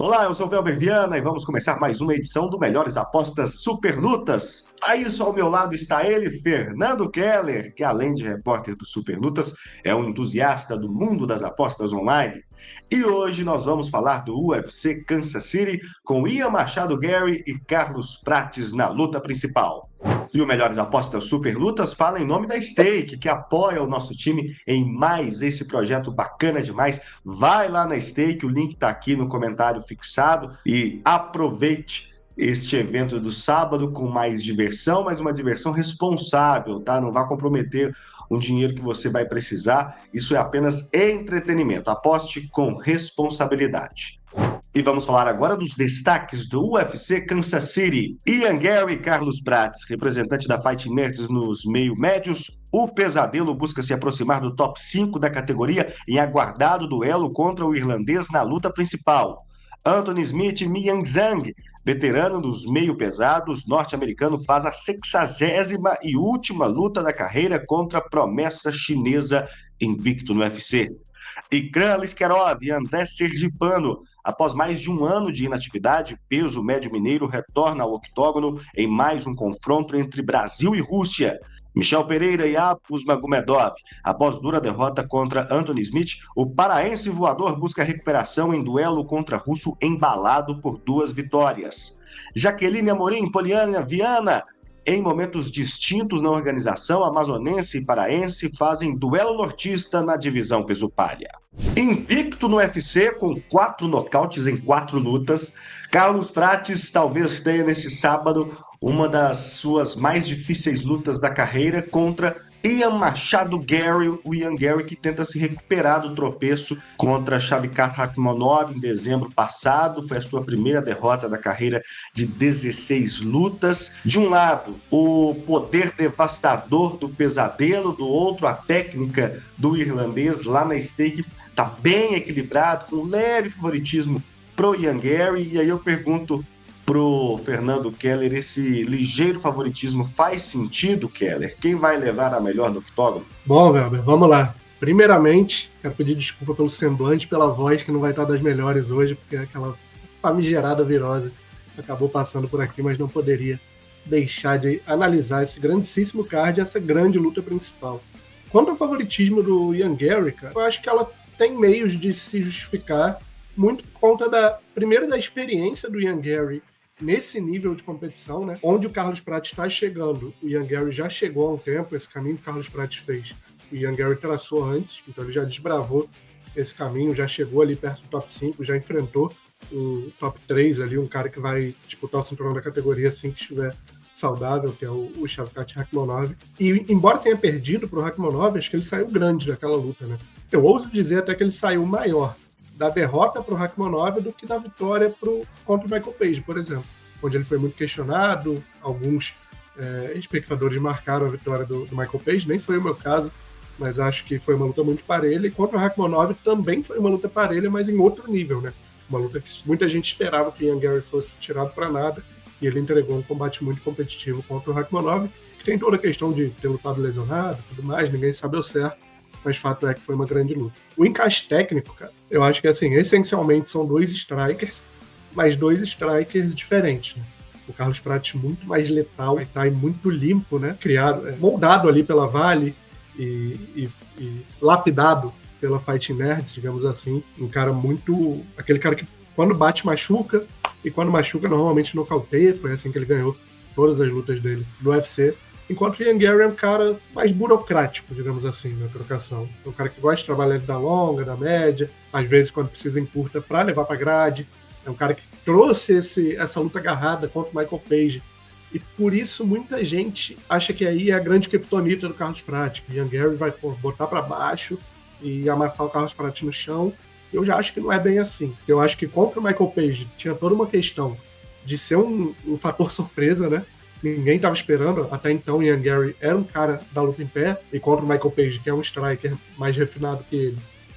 Olá, eu sou o Velber Viana e vamos começar mais uma edição do Melhores Apostas Super Lutas. Para isso, ao meu lado está ele, Fernando Keller, que além de repórter do Super Lutas, é um entusiasta do mundo das apostas online. E hoje nós vamos falar do UFC Kansas City com Ian Machado Gary e Carlos Prates na luta principal. E o Melhores Apostas Super Lutas fala em nome da Stake, que apoia o nosso time em mais esse projeto bacana demais. Vai lá na Stake, o link está aqui no comentário fixado e aproveite este evento do sábado com mais diversão, mas uma diversão responsável, tá? Não vá comprometer um dinheiro que você vai precisar. Isso é apenas entretenimento. Aposte com responsabilidade. E vamos falar agora dos destaques do UFC Kansas City. Ian Gary e Carlos Prates, representante da Fight Nerds nos meio-médios. O Pesadelo busca se aproximar do top 5 da categoria em aguardado duelo contra o irlandês na luta principal. Anthony Smith e Mian Zhang, veterano dos meio-pesados, norte-americano, faz a 60ª e última luta da carreira contra a promessa chinesa invicto no UFC. Ikran Liskerov e André Sergipano, após mais de um ano de inatividade, peso médio mineiro retorna ao octógono em mais um confronto entre Brasil e Rússia. Michel Pereira e Abus Magomedov, após dura derrota contra Anthony Smith, o paraense voador busca recuperação em duelo contra russo embalado por 2 vitórias. Jaqueline Amorim, Poliana Viana, em momentos distintos na organização, amazonense e paraense fazem duelo nortista na divisão peso-palha. Invicto no UFC, com 4 nocautes em 4 lutas, Carlos Prates talvez tenha nesse sábado uma das suas mais difíceis lutas da carreira contra Ian Machado Gary, o Ian Gary que tenta se recuperar do tropeço contra Shavkat Rakhmonov em dezembro passado. Foi a sua primeira derrota da carreira de 16 lutas. De um lado, o poder devastador do Pesadelo, do outro, a técnica do irlandês lá na Stake. Está bem equilibrado, com um leve favoritismo pro Ian Gary. E aí eu pergunto pro Fernando Keller, esse ligeiro favoritismo faz sentido, Keller? Quem vai levar a melhor no octógono? Bom, Welber, vamos lá. Primeiramente, quero pedir desculpa pelo semblante, pela voz, que não vai estar das melhores hoje, porque aquela famigerada virose acabou passando por aqui, mas não poderia deixar de analisar esse grandíssimo card, essa grande luta principal. Quanto ao favoritismo do Ian Gary, cara, eu acho que ela tem meios de se justificar muito por conta primeiro da experiência do Ian Gary nesse nível de competição, né? Onde o Carlos Prates está chegando. O Ian Gary já chegou há um tempo, esse caminho que o Carlos Prates fez, o Ian Gary traçou antes, então ele já desbravou esse caminho, já chegou ali perto do top 5, já enfrentou o top 3 ali, um cara que vai disputar o cinturão da categoria assim que estiver saudável, que é o Shavkat Rakhmonov. E embora tenha perdido para o Rakhmonov, acho que ele saiu grande daquela luta, né? Eu ouso dizer até que ele saiu maior da derrota para o Rakhmonov do que da vitória contra o Michael Page, por exemplo, onde ele foi muito questionado. Alguns espectadores marcaram a vitória do Michael Page, nem foi o meu caso, mas acho que foi uma luta muito parelha. E contra o Rakhmonov também foi uma luta parelha, mas em outro nível, né? Uma luta que muita gente esperava que Ian Gary fosse tirado para nada, e ele entregou um combate muito competitivo contra o Rakhmonov, que tem toda a questão de ter lutado lesionado e tudo mais, ninguém sabe ao certo, mas fato é que foi uma grande luta. O encaixe técnico, cara, eu acho que assim, essencialmente são 2 strikers, mas 2 strikers diferentes, né? O Carlos Prates muito mais letal, tá, e muito limpo, né? Criado, moldado ali pela Vale e lapidado pela Fight Nerds, digamos assim. Um cara muito... aquele cara que quando bate machuca, e quando machuca normalmente nocauteia. Foi assim que ele ganhou todas as lutas dele no UFC. Enquanto o Ian Gary é um cara mais burocrático, digamos assim, na trocação. É um cara que gosta de trabalhar da longa, da média, às vezes quando precisa encurta para levar para grade. É um cara que trouxe essa luta agarrada contra o Michael Page. E por isso muita gente acha que aí é a grande criptonita do Carlos Prates, que o Ian Gary vai botar para baixo e amassar o Carlos Prates no chão. Eu já acho que não é bem assim. Eu acho que contra o Michael Page tinha toda uma questão de ser um fator surpresa, né? Ninguém estava esperando. Até então, o Ian Gary era um cara da luta em pé, e contra o Michael Page, que é um striker mais refinado que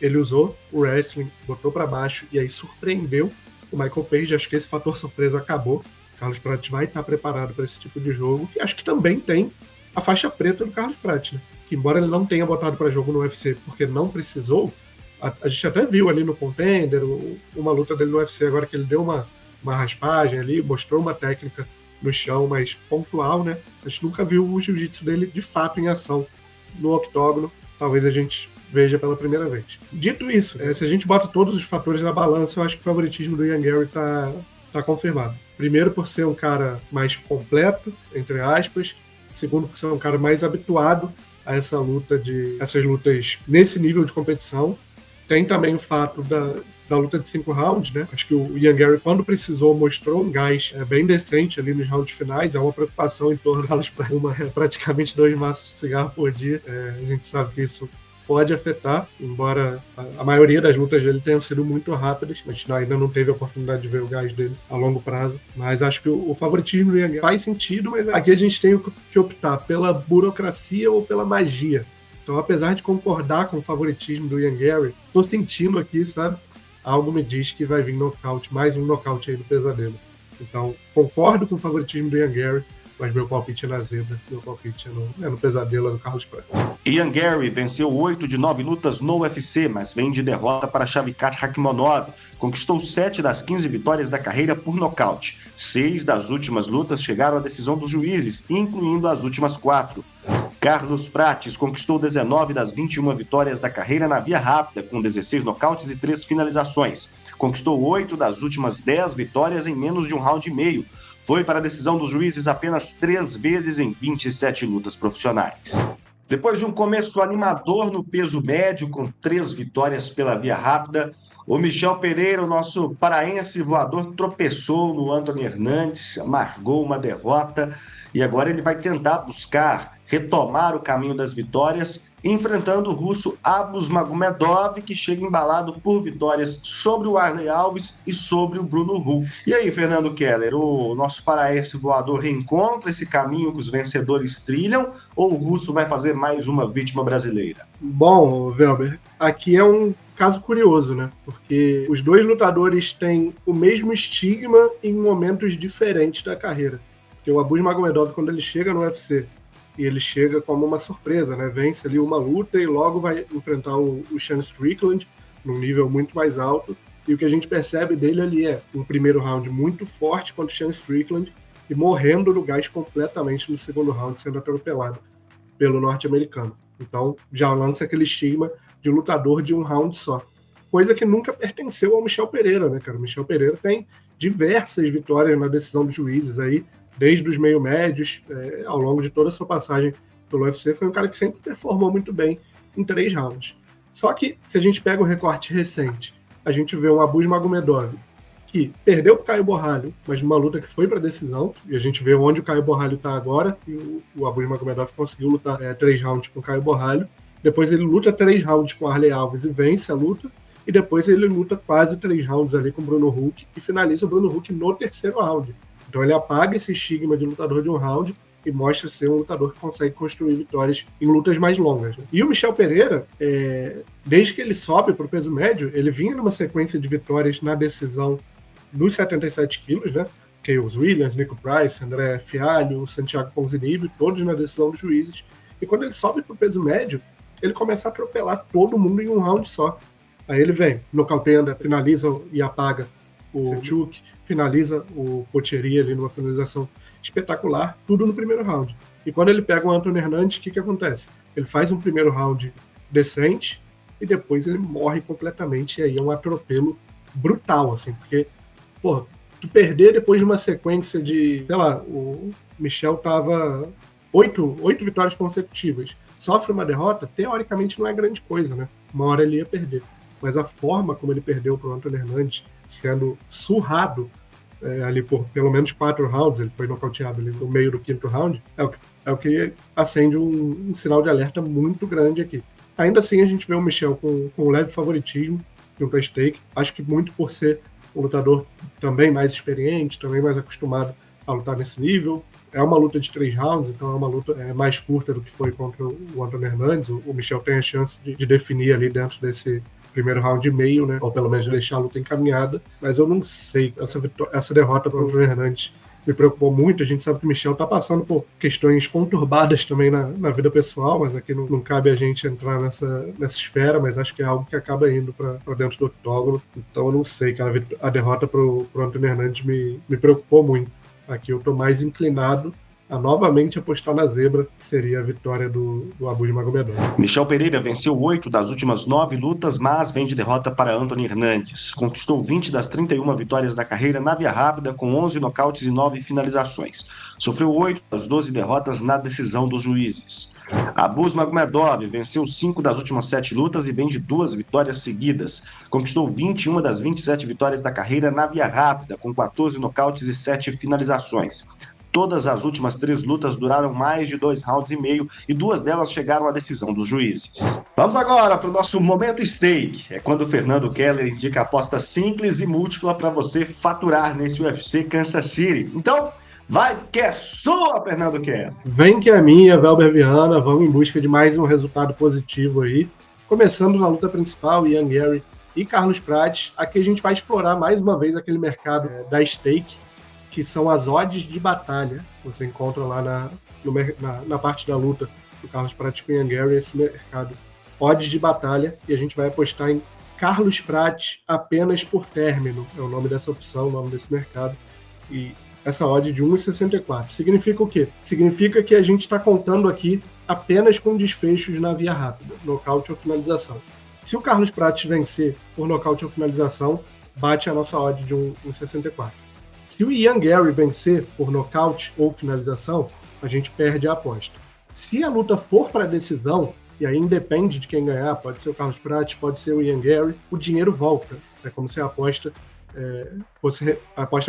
ele usou o wrestling, botou para baixo e aí surpreendeu o Michael Page. Acho que esse fator surpresa acabou. Carlos Prates vai estar preparado para esse tipo de jogo, e acho que também tem a faixa preta do Carlos Prates, né? Que embora ele não tenha botado para jogo no UFC porque não precisou, A gente até viu ali no Contender, uma luta dele no UFC agora que ele deu uma raspagem ali, mostrou uma técnica no chão mais pontual, né? A gente nunca viu o jiu-jitsu dele de fato em ação no octógono. Talvez a gente veja pela primeira vez. Dito isso, se a gente bota todos os fatores na balança, eu acho que o favoritismo do Ian Gary tá confirmado. Primeiro, por ser um cara mais completo, entre aspas. Segundo, por ser um cara mais habituado a essas lutas nesse nível de competição. Tem também o fato da luta de 5 rounds, né? Acho que o Ian Gary, quando precisou, mostrou um gás bem decente ali nos rounds finais. É uma preocupação em torno delas para praticamente 2 maços de cigarro por dia. A gente sabe que isso pode afetar, embora a maioria das lutas dele tenham sido muito rápidas. A gente ainda não teve a oportunidade de ver o gás dele a longo prazo. Mas acho que o favoritismo do Ian Gary faz sentido, mas aqui a gente tem que optar pela burocracia ou pela magia. Então, apesar de concordar com o favoritismo do Ian Gary, tô sentindo aqui, sabe? Algo me diz que vai vir nocaute, mais um nocaute aí do pesadelo. Então, concordo com o favoritismo do Ian Gary, mas meu palpite é na zebra, meu palpite é no pesadelo, é no Carlos Prates. Ian Gary venceu 8 de 9 lutas no UFC, mas vem de derrota para Shavkat Rakhmonov. Conquistou 7 das 15 vitórias da carreira por nocaute. 6 das últimas lutas chegaram à decisão dos juízes, incluindo as últimas 4. Carlos Prates conquistou 19 das 21 vitórias da carreira na via rápida, com 16 nocautes e 3 finalizações. Conquistou 8 das últimas 10 vitórias em menos de um round e meio. Foi para a decisão dos juízes apenas 3 vezes em 27 lutas profissionais. Depois de um começo animador no peso médio, com 3 vitórias pela via rápida, o Michel Pereira, o nosso paraense voador, tropeçou no Anthony Hernandes, amargou uma derrota e agora ele vai tentar buscar retomar o caminho das vitórias, enfrentando o russo Abus Magomedov, que chega embalado por vitórias sobre o Arley Alves e sobre o Bruno Huck. E aí, Fernando Keller, o nosso paraense voador reencontra esse caminho que os vencedores trilham, ou o russo vai fazer mais uma vítima brasileira? Bom, Velber, aqui é um caso curioso, né? Porque os dois lutadores têm o mesmo estigma em momentos diferentes da carreira. Porque o Abus Magomedov, quando ele chega no UFC, e ele chega como uma surpresa, né? Vence ali uma luta e logo vai enfrentar o Sean Strickland num nível muito mais alto. E o que a gente percebe dele ali é um primeiro round muito forte contra o Sean Strickland e morrendo no gás completamente no segundo round, sendo atropelado pelo norte-americano. Então já lança aquele estigma de lutador de um round só. Coisa que nunca pertenceu ao Michel Pereira, né, cara? O Michel Pereira tem diversas vitórias na decisão dos juízes aí, desde os meio-médios, ao longo de toda a sua passagem pelo UFC, foi um cara que sempre performou muito bem em 3 rounds. Só que, se a gente pega o recorte recente, a gente vê um Abus Magomedov que perdeu para o Caio Borralho, mas numa luta que foi para decisão, e a gente vê onde o Caio Borralho está agora, e o Abus Magomedov conseguiu lutar 3 rounds com o Caio Borralho, depois ele luta 3 rounds com o Arley Alves e vence a luta, e depois ele luta quase 3 rounds ali com o Bruno Huck, e finaliza o Bruno Huck no 3º round. Então ele apaga esse estigma de lutador de um round e mostra ser um lutador que consegue construir vitórias em lutas mais longas, né? E o Michel Pereira, desde que ele sobe para o peso médio, ele vinha numa sequência de vitórias na decisão dos 77 quilos, né? Chaos Williams, Nico Price, André Fialho, Santiago Ponzinibbio, todos na decisão dos juízes. E quando ele sobe para o peso médio, ele começa a atropelar todo mundo em um round só. Aí ele vem, nocauteia, finaliza e apaga o Sechuk, finaliza o Pottieri ali numa finalização espetacular, tudo no primeiro round. E quando ele pega o Anthony Hernandes, o que acontece? Ele faz um primeiro round decente e depois ele morre completamente, e aí é um atropelo brutal, assim, porque, pô, tu perder depois de uma sequência de, sei lá, o Michel tava 8 vitórias consecutivas, sofre uma derrota, teoricamente não é grande coisa, né? Uma hora ele ia perder. Mas a forma como ele perdeu para o Anthony Hernandes, sendo surrado ali por pelo menos 4 rounds, ele foi nocauteado ali no meio do 5º round, é o que acende um sinal de alerta muito grande aqui. Ainda assim, a gente vê o Michel com um leve favoritismo no pay-stake. Acho que muito por ser um lutador também mais experiente, também mais acostumado a lutar nesse nível. É uma luta de 3 rounds, então é uma luta mais curta do que foi contra o Anthony Hernandes. O Michel tem a chance de definir ali dentro desse primeiro round e meio, né? Ou pelo menos deixar a luta encaminhada. Mas eu não sei, essa derrota para o Anthony Hernandes me preocupou muito. A gente sabe que o Michel está passando por questões conturbadas também na vida pessoal, mas aqui não cabe a gente entrar nessa esfera, mas acho que é algo que acaba indo para dentro do octógono. Então eu não sei, cara, a derrota pro Antônio Hernandes me preocupou muito. Aqui eu estou mais inclinado a novamente apostar na zebra, que seria a vitória do Abus Magomedov. Michel Pereira venceu 8 das últimas 9 lutas, mas vem de derrota para Antônio Hernandes. Conquistou 20 das 31 vitórias da carreira na via rápida, com 11 nocautes e 9 finalizações. Sofreu 8 das 12 derrotas na decisão dos juízes. Abus Magomedov venceu 5 das últimas 7 lutas e vem de 2 vitórias seguidas. Conquistou 21 das 27 vitórias da carreira na via rápida, com 14 nocautes e 7 finalizações. Todas as últimas 3 lutas duraram mais de 2 rounds e meio e 2 delas chegaram à decisão dos juízes. Vamos agora para o nosso Momento Stake. É quando o Fernando Keller indica aposta simples e múltipla para você faturar nesse UFC Kansas City. Então, vai que é sua, Fernando Keller! Vem que é minha, Velber Viana. Vamos em busca de mais um resultado positivo aí. Começando na luta principal, Ian Garry e Carlos Prates. Aqui a gente vai explorar mais uma vez aquele mercado da stake, que são as odds de batalha. Você encontra lá na parte da luta do Carlos Prates com o Ian Garry, esse mercado. Odds de batalha, e a gente vai apostar em Carlos Prates apenas por término. É o nome dessa opção, o nome desse mercado. E essa odd de 1,64. Significa o quê? Significa que a gente está contando aqui apenas com desfechos na via rápida, nocaute ou finalização. Se o Carlos Prates vencer por nocaute ou finalização, bate a nossa odd de 1,64. Se o Ian Garry vencer por nocaute ou finalização, a gente perde a aposta. Se a luta for para decisão, e aí independe de quem ganhar, pode ser o Carlos Prates, pode ser o Ian Garry, o dinheiro volta. É como se a aposta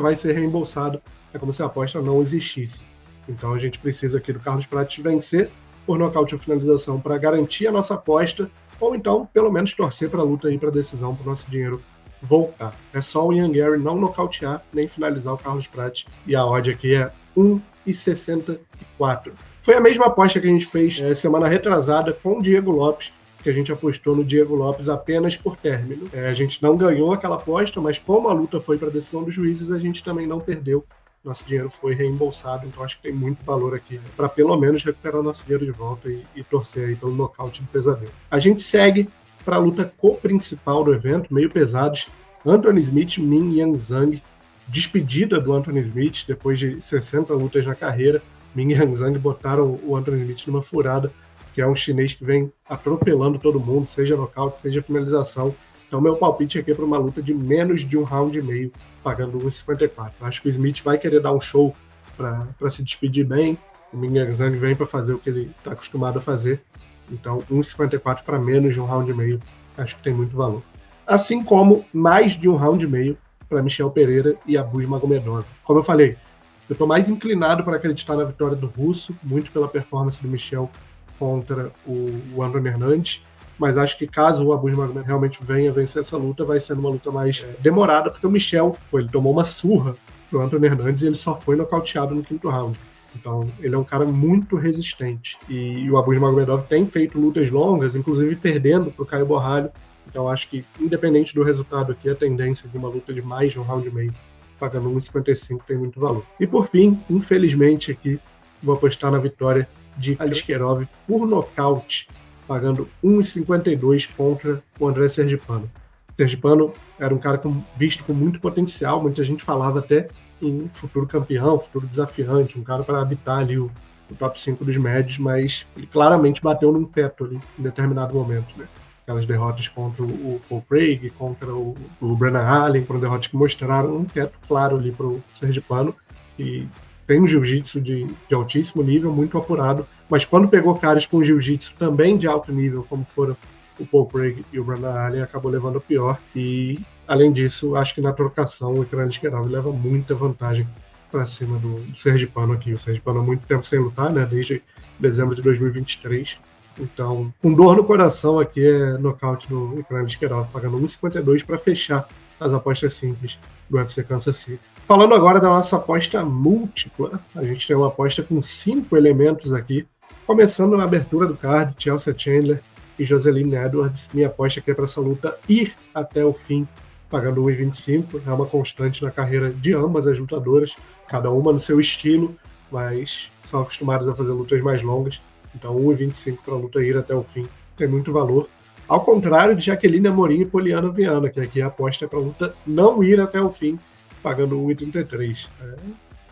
vai ser reembolsada, é como se a aposta não existisse. Então a gente precisa aqui do Carlos Prates vencer por nocaute ou finalização para garantir a nossa aposta, ou então pelo menos torcer para a luta ir para decisão, para o nosso dinheiro voltar. É só o Ian Garry não nocautear nem finalizar o Carlos Prates, e a odd aqui é 1,64. Foi a mesma aposta que a gente fez semana retrasada com o Diego Lopes, que a gente apostou no Diego Lopes apenas por término. A gente não ganhou aquela aposta, mas como a luta foi para a decisão dos juízes, a gente também não perdeu. Nosso dinheiro foi reembolsado, então acho que tem muito valor aqui para pelo menos recuperar nosso dinheiro de volta e torcer aí pelo nocaute do pesadelo. A gente segue para a luta co-principal do evento, meio pesados, Anthony Smith, Min Yang Zhang, despedida do Anthony Smith depois de 60 lutas na carreira. Min Yang Zhang botaram o Anthony Smith numa furada, que é um chinês que vem atropelando todo mundo, seja nocaute, seja finalização. Então meu palpite aqui é para uma luta de menos de 1 round e meio, pagando 1,54. Acho que o Smith vai querer dar um show para se despedir bem. O Min Yang Zhang vem para fazer o que ele está acostumado a fazer. Então, 1,54 para menos de 1 round e meio, acho que tem muito valor. Assim como mais de 1 round e meio para Michel Pereira e Abus Magomedov. Como eu falei, eu estou mais inclinado para acreditar na vitória do russo, muito pela performance do Michel contra o Antônio Hernandes, mas acho que caso o Abus Magomedov realmente venha vencer essa luta, vai ser uma luta mais demorada, porque o Michel, ele tomou uma surra pro Antônio Hernandes e ele só foi nocauteado no 5º round. Então, ele é um cara muito resistente. E o Abus Magomedov tem feito lutas longas, inclusive perdendo para o Caio Borralho. Então, acho que, independente do resultado aqui, a tendência de uma luta de mais de 1 round e meio, pagando 1,55, tem muito valor. E, por fim, infelizmente, aqui, vou apostar na vitória de Aliskerov por nocaute, pagando 1,52 contra o André Sergipano. Sergipano era um cara visto com muito potencial, muita gente falava até em futuro campeão, futuro desafiante, um cara para habitar ali o top 5 dos médios, mas ele claramente bateu num teto ali em determinado momento, né? Aquelas derrotas contra o Paul Craig, contra o Brennan Allen, foram derrotas que mostraram um teto claro ali para o Sergipano, e tem um jiu-jitsu de altíssimo nível, muito apurado, mas quando pegou caras com jiu-jitsu também de alto nível, como foram o Paul Craig e o Brennan Allen, acabou levando a pior. E, além disso, acho que na trocação o Aliskerov leva muita vantagem para cima do Sergipano aqui. O Sergipano há muito tempo sem lutar, né? Desde dezembro de 2023. Então, com dor no coração aqui, é nocaute do Aliskerov, pagando 1,52 para fechar as apostas simples do UFC Kansas City. Falando agora da nossa aposta múltipla, a gente tem uma aposta com 5 elementos aqui, começando na abertura do card, Chelsea Chandler e Joseline Edwards. Minha aposta aqui é para essa luta ir até o fim pagando 1,25. É uma constante na carreira de ambas as lutadoras, cada uma no seu estilo, mas são acostumadas a fazer lutas mais longas. Então 1,25 para a luta ir até o fim tem muito valor. Ao contrário de Jaqueline Amorim e Poliana Viana, que aqui a aposta é para a luta não ir até o fim, pagando 1,33.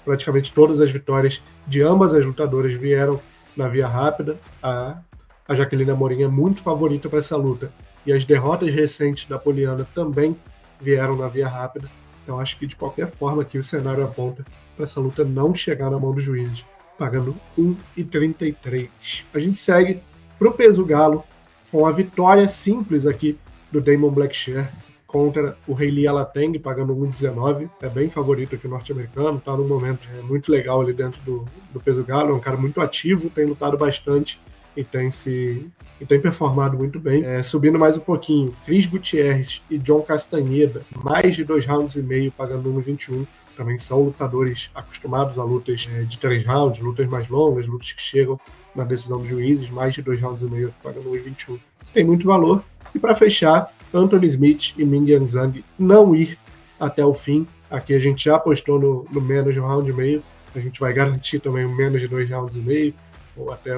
Praticamente todas as vitórias de ambas as lutadoras vieram na via rápida. A Jaqueline Amorim é muito favorita para essa luta. E as derrotas recentes da Poliana também vieram na via rápida. Então acho que de qualquer forma aqui o cenário aponta para essa luta não chegar na mão dos juízes, pagando 1,33. A gente segue para o peso galo, com a vitória simples aqui do Damon Blackshear contra o Hailey Alateng, pagando 1,19. É bem favorito aqui o norte-americano, está num momento muito legal ali dentro do peso galo, é um cara muito ativo, tem lutado bastante e tem performado muito bem. Subindo mais um pouquinho, Cris Gutierrez e John Castaneda, mais de 2 rounds e meio, pagando 1,21. Também são lutadores acostumados a lutas de 3 rounds, lutas mais longas, lutas que chegam na decisão dos juízes, mais de 2 rounds e meio, pagando 1,21. Tem muito valor. E para fechar, Anthony Smith e Ming Yang Zhang não ir até o fim. Aqui a gente já apostou no menos de 1 round e meio. A gente vai garantir também o menos de 2 rounds e meio, ou até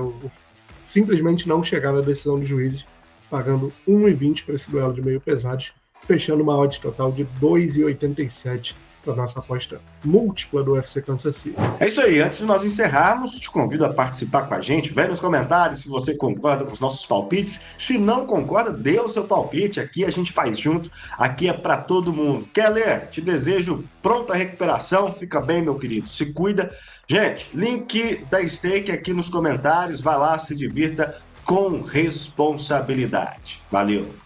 simplesmente não chegar na decisão dos juízes, pagando 1,20 para esse duelo de meio pesados, fechando uma odd total de 2,87 para nossa aposta múltipla do UFC Kansas City. É isso aí, antes de nós encerrarmos, te convido a participar com a gente, vê nos comentários se você concorda com os nossos palpites, se não concorda, dê o seu palpite, aqui a gente faz junto, aqui é para todo mundo. Keller, te desejo pronta recuperação, fica bem, meu querido, se cuida. Gente, link da Stake aqui nos comentários, vai lá, se divirta com responsabilidade. Valeu!